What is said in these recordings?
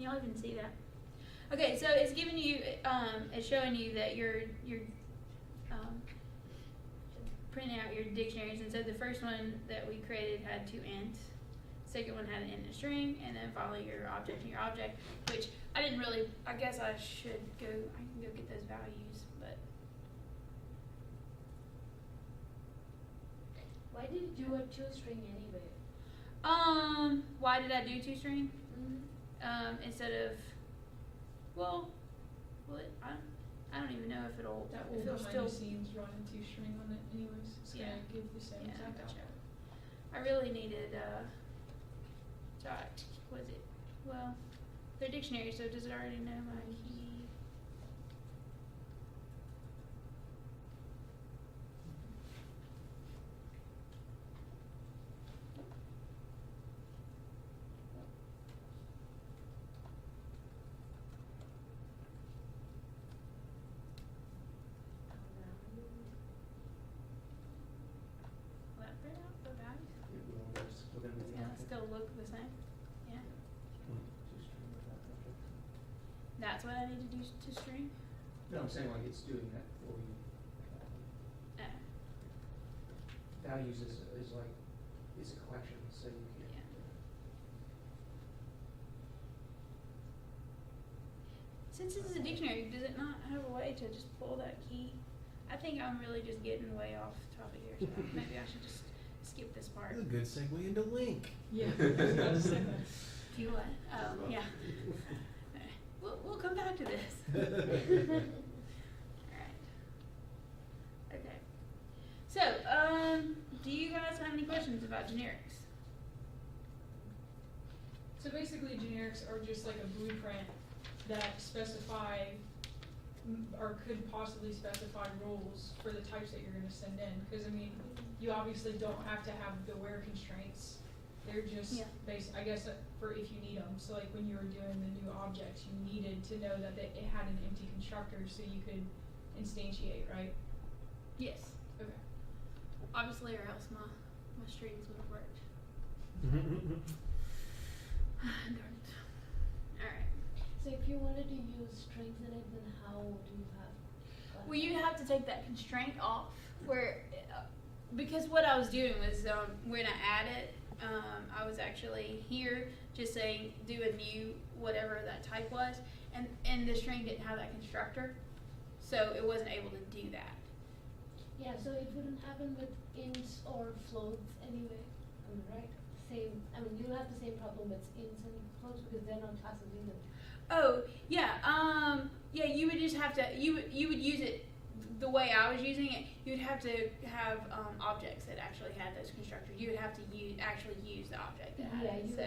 y'all even see that? Okay, so it's giving you, it's showing you that you're printing out your dictionaries, and so the first one that we created had 2 ints. Second one had an int and a string, and then finally your object and your object, which I didn't really, I guess I should go, I can go get those values, but. Why did you do a 2-string anyway? Why did I do 2-string? Mm-hmm. Instead of, well, I don't even know if it'll Behind still. the scenes run a 2-string on it anyways. It's Yeah. gonna give the same exact Gotcha. output. I really needed, was it, well, their dictionary, so does it already know my key? Will that print out the values? It will, it's still gonna be the Yeah, object. still look the same? Yeah. Just string with that object. That's what I need to do to string? No, I'm saying like it's doing that for you. Values is like, it's a collection, so you can. Yeah. Since this is a dictionary, does it not have a way to just pull that key? I think I'm really just getting way off topic here, so maybe I should just skip this part. That's a good segue into Link. Yeah, I was about to say that. Do you what? Oh, yeah. We'll come back to this. Alright. Okay. So, do you guys have any questions about generics? So basically generics are just like a blueprint that specify or could possibly specify rules for the types that you're going to send in. Because I mean, you obviously don't have to have the where constraints. They're just I guess for if you need them. So like when you were doing the new objects, you needed to know that it had an empty constructor so you could instantiate, right? Yes. Okay. Obviously, or else my strings would have worked. Darn it. Alright. So if you wanted to use strings in it, then how do you have? Well, you have to take that constraint off where, because what I was doing was when I added, I was actually here just saying do a new whatever that type was, and the string didn't have that constructor, so it wasn't able to do that. Yeah, so it wouldn't happen with ints or floats anyway, right? Same, I mean, you'll have the same problem with ints and floats because they're not classes either. Oh yeah, yeah. You would just have to you would use it the way I was using it. You'd have to have objects that actually had those constructors. You would have to actually use the object that had it. So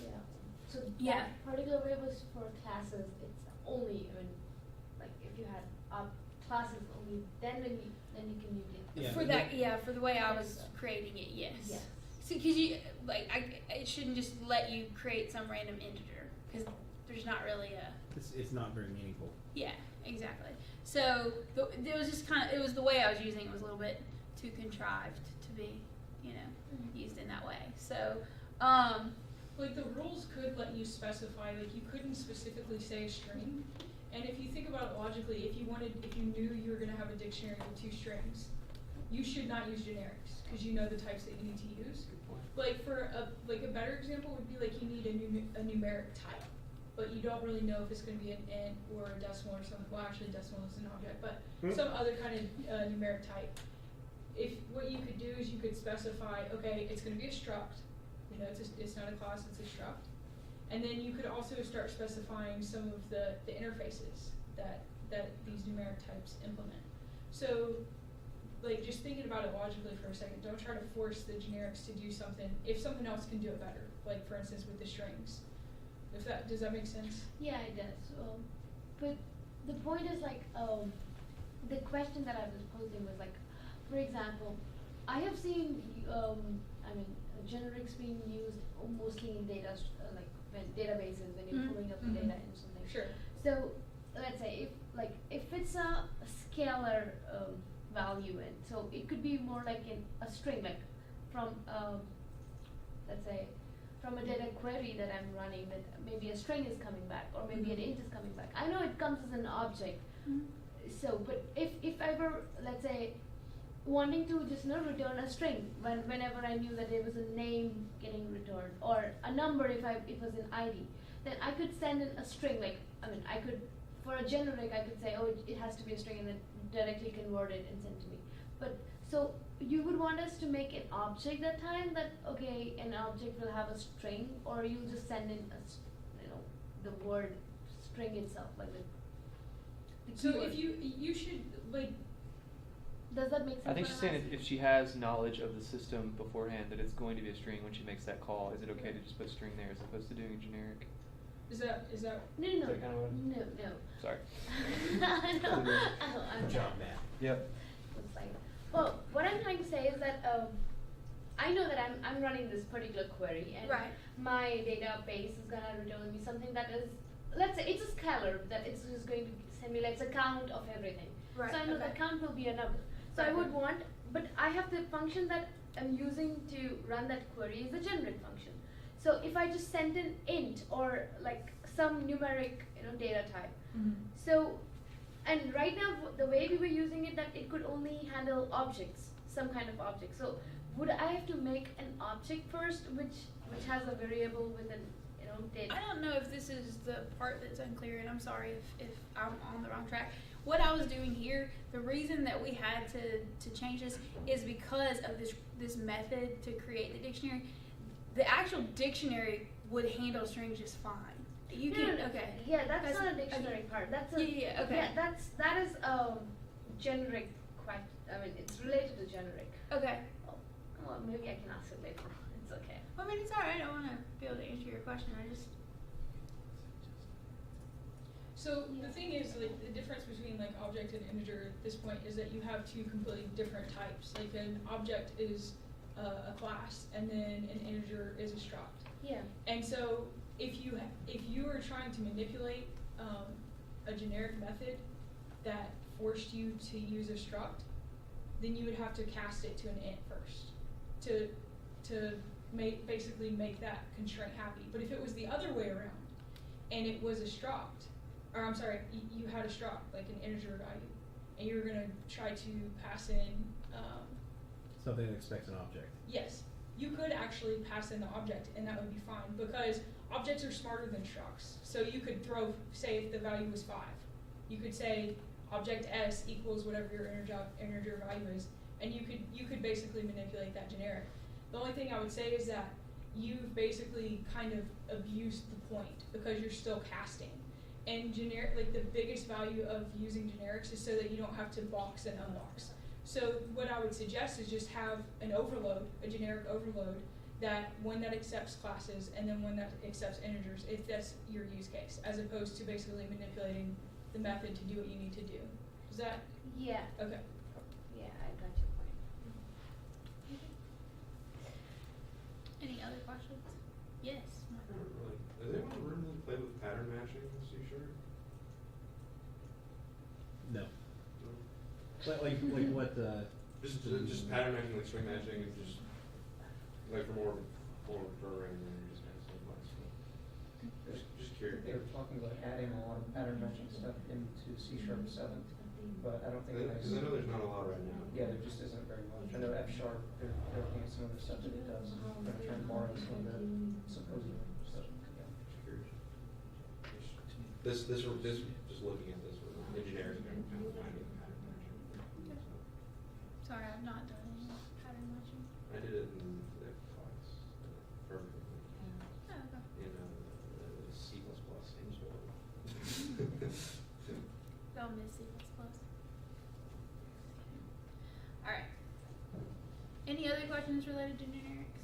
yeah. So yeah. that particular way was for classes. It's only like if you had classes only, then you can use it. Yeah. For that, yeah, for the way I was creating it, yes. Yes. So, because you it shouldn't just let you create some random integer because there's not really a. It's not very meaningful. Yeah, exactly. So it was just it was the way I was using it was a little bit too contrived to be, used in that way. So, Like the rules could let you specify, like you couldn't specifically say a string. And if you think about it logically, if you knew you were going to have a dictionary with 2 strings, you should not use generics because you know the types that you need to use. Like for a better example would be like you need a numeric type, but you don't really know if it's going to be an int or a decimal or something. Well, actually, decimal is an object, but some other kind of numeric type. If what you could do is you could specify, okay, it's going to be a struct. It's not a class, it's a struct. And then you could also start specifying some of the interfaces that these numeric types implement. So, like, just thinking about it logically for a second, don't try to force the generics to do something if something else can do it better. Like, for instance, with the strings. Does that make sense? Yeah, it does. But the point is like, the question that I was posing was like, for example, I have seen, generics being used mostly in data, like when databases when you're pulling up the data in something. Sure. So let's say if it's a scalar value, and so it could be more like a string, like from let's say from a data query that I'm running, that maybe a string is coming back, or maybe an int is coming back. I know it comes as an object. So, but if I were, let's say, wanting to just return a string whenever I knew that there was a name getting returned, or a number if it was an ID, then I could send in a string. Like, I mean, I could, for a generic, I could say, oh, it has to be a string, and then directly convert it and send to me. But so you would want us to make an object that time, that okay, an object will have a string, or you just send in the word string itself, like the So keyword. if you should, like, Does that make sense? I think what she's I'm saying asking? if she has knowledge of the system beforehand that it's going to be a string when she makes that call, is it okay to just put string there as opposed to doing a generic? is that No, Is that kind of what- no. Sorry. I'm Good job, Matt. Yep. It's like, well, what I'm trying to say is that I know that I'm running this particular query, and Right. my database is gonna return me something that is, let's say it's a scalar, that it's just going to send me like a count of everything. Right, So I know okay. the count will be a number. So I Right. would want, but I have the function that I'm using to run that query is a generic function. So if I just send an int or like some numeric data type, so, and right now, the way we were using it, that it could only handle objects, some kind of object. So, would I have to make an object first, which has a variable with an, data? I don't know if this is the part that's unclear, and I'm sorry if I'm on the wrong track. What I was doing here, the reason that we had to change this is because of this method to create the dictionary. The actual dictionary would handle strings just fine. You No, can, no, no. okay. Yeah, that's That's- not a dictionary part. That's a, Yeah, okay. Yeah, that is generic. I mean, it's related to generic. Okay. Oh, maybe I can ask it later. It's okay. I mean, it's alright. I want to be able to answer your question. I just. So the thing is, like, the difference between like object and integer at this point is that you have two completely different types. Like an object is a class, and then an integer is a struct. Yeah. And so if you are trying to manipulate a generic method that forced you to use a struct, then you would have to cast it to an int first to basically make that constraint happy. But if it was the other way around, and it was a struct, or I'm sorry, you had a struct, like an integer value, and you were gonna try to pass in, Something that expects an object. yes, you could actually pass in the object, and that would be fine, because objects are smarter than structs. So you could say if the value was 5, you could say object s equals whatever your integer value is, and you could basically manipulate that generic. The only thing I would say is that you've basically kind of abused the point, because you're still casting. And generic, like the biggest value of using generics is so that you don't have to box and unbox. So what I would suggest is just have an overload, a generic overload, that one that accepts classes and then one that accepts integers, if that's your use case, as opposed to basically manipulating the method to do what you need to do. Is that Yeah. okay? Yeah, I got your point. Any other questions? Yes. Does anyone in the room play with pattern matching in C#? No. No? Like what? Just pattern matching, like string matching, and just like for more programming and just kind of stuff like that. Just curious. They were talking about adding a lot of pattern matching stuff into C#7, but I don't think it Because I know there's not a lot right now. Yeah, there just isn't very much. I know F#, they're looking at some of the stuff that it does. They're trying to borrow some of the symposium stuff. Just curious. Just looking at this with engineers and kind of finding pattern matching. Sorry, I've not done any pattern matching. I did it in the class perfectly Oh, okay. in C++. Don't miss C++. Alright. Any other questions related to generics?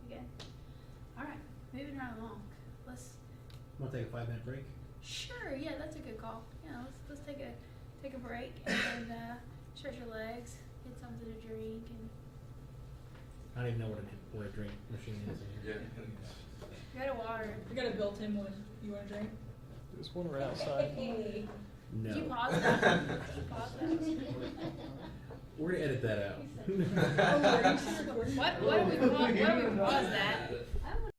You good? Alright, moving right along. Want to take a 5-minute break? Sure, yeah, that's a good call. Yeah, let's take a break and stretch your legs, get something to drink, and I don't even know what a drink machine is in here. Yeah. go to water. We got a built-in one. You want to drink? There's one right outside. No. Did you pause that? Did you pause that? We're gonna edit that out. What do we pause that?